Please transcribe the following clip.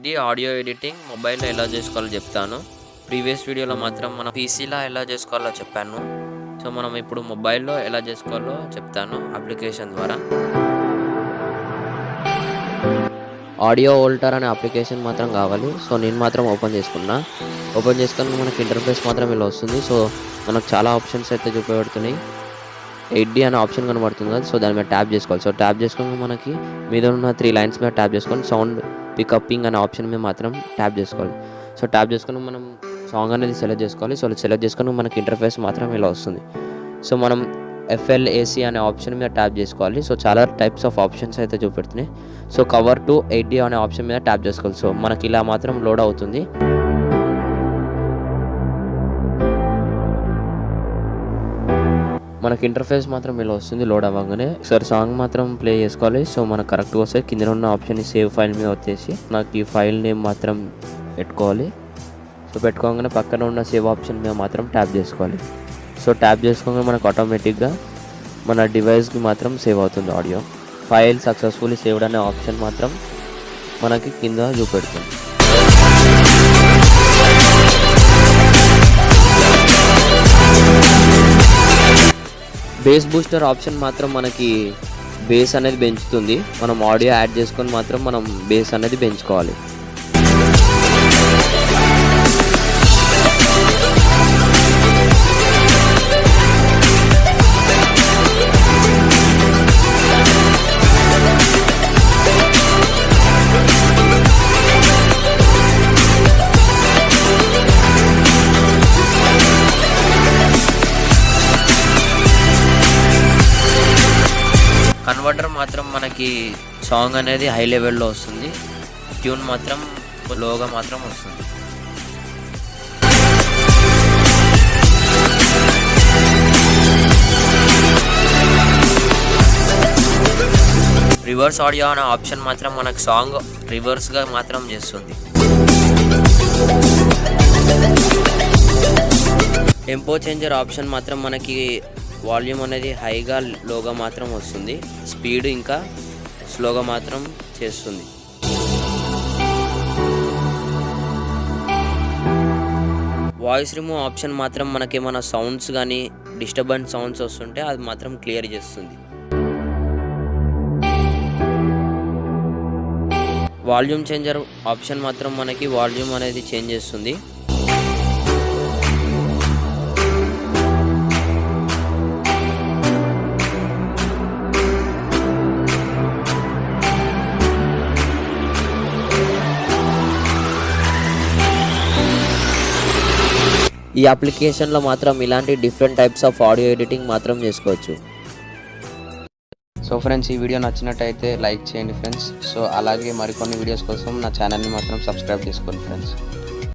8D audio editing మొబైల్లో ఎలా చేసుకోవాలో చెప్తాను. ప్రీవియస్ వీడియోలో మాత్రం మన పీసీలో ఎలా చేసుకోవాలో చెప్పాను. సో మనం ఇప్పుడు మొబైల్లో ఎలా చేసుకోవాలో చెప్తాను అప్లికేషన్ ద్వారా. ఆడియో వోల్టర్ అనే అప్లికేషన్ మాత్రం కావాలి. సో నేను మాత్రం ఓపెన్ చేసుకొని మనకి ఇంటర్ఫేస్ మాత్రం ఇలా వస్తుంది. సో మనకు చాలా ఆప్షన్స్ అయితే చూపెడుతున్నాయి. 8D అనే ఆప్షన్ కనబడుతుంది కదా, సో దాని మీద ట్యాప్ చేసుకోవాలి. సో ట్యాప్ చేసుకొని మనకి మీద ఉన్న 3 లైన్స్ మీద ట్యాప్ చేసుకొని సౌండ్ పికప్పింగ్ అనే ఆప్షన్ మీద మాత్రం ట్యాప్ చేసుకోవాలి. సో ట్యాప్ చేసుకొని మనం సాంగ్ అనేది సెలెక్ట్ చేసుకోవాలి. సో సెలెక్ట్ చేసుకొని మనకి ఇంటర్ఫేస్ మాత్రం ఇలా వస్తుంది. సో మనం FLAC అనే ఆప్షన్ మీద ట్యాప్ చేసుకోవాలి. సో చాలా టైప్స్ ఆఫ్ ఆప్షన్స్ అయితే చూపెడుతున్నాయి. సో కవర్ టు 8D అనే ఆప్షన్ మీద ట్యాప్ చేసుకోవాలి. సో మనకి ఇలా మాత్రం లోడ్ అవుతుంది. మనకి ఇంటర్ఫేస్ మాత్రం ఇలా వస్తుంది లోడ్ అవ్వగానే. సరే సాంగ్ మాత్రం ప్లే చేసుకోవాలి. సో మనకు కరెక్ట్గా వస్తే కింద ఉన్న ఆప్షన్ సేవ్ ఫైల్ మీద వచ్చేసి నాకు ఈ ఫైల్ నేమ్ మాత్రం పెట్టుకోవాలి. సో పెట్టుకోగానే పక్కన ఉన్న సేవ్ ఆప్షన్ మీద మాత్రం ట్యాప్ చేసుకోవాలి. సో ట్యాప్ చేసుకోగానే మనకు ఆటోమేటిక్గా మన డివైస్కి మాత్రం సేవ్ అవుతుంది ఆడియో. ఫైల్ సక్సెస్ఫుల్లీ సేవ్డ్ అనే ఆప్షన్ మాత్రం మనకి కింద చూపెడుతుంది. బేస్ బూస్టర్ ఆప్షన్ మాత్రం మనకి బేస్ అనేది పెంచుతుంది. మనం ఆడియో యాడ్ చేసుకొని మాత్రం మనం బేస్ అనేది పెంచుకోవాలి. కన్వర్టర్ మాత్రం మనకి సాంగ్ అనేది హై లెవెల్లో వస్తుంది, ట్యూన్ మాత్రం లోగా మాత్రం వస్తుంది. రివర్స్ ఆడియో అనే ఆప్షన్ మాత్రం మనకు సాంగ్ రివర్స్గా మాత్రం చేస్తుంది. టెంపో చేంజర్ ఆప్షన్ మాత్రం మనకి వాల్యూమ్ అనేది హైగా లోగా మాత్రం వస్తుంది, స్పీడ్ ఇంకా స్లోగా మాత్రం చేస్తుంది. వాయిస్ రిమూవ్ ఆప్షన్ మాత్రం మనకి ఏమైనా సౌండ్స్ కానీ డిస్టర్బెన్స్ సౌండ్స్ వస్తుంటే అది మాత్రం క్లియర్ చేస్తుంది. వాల్యూమ్ చేంజర్ ఆప్షన్ మాత్రం మనకి వాల్యూమ్ అనేది చేంజ్ చేస్తుంది. ఈ అప్లికేషన్లో మాత్రం ఇలాంటి different types of audio editing మాత్రం చేసుకోవచ్చు. సో ఫ్రెండ్స్, ఈ వీడియో నచ్చినట్టయితే లైక్ చేయండి ఫ్రెండ్స్. సో అలాగే మరికొన్ని వీడియోస్ కోసం నా ఛానల్ని మాత్రం సబ్స్క్రైబ్ చేసుకోండి ఫ్రెండ్స్.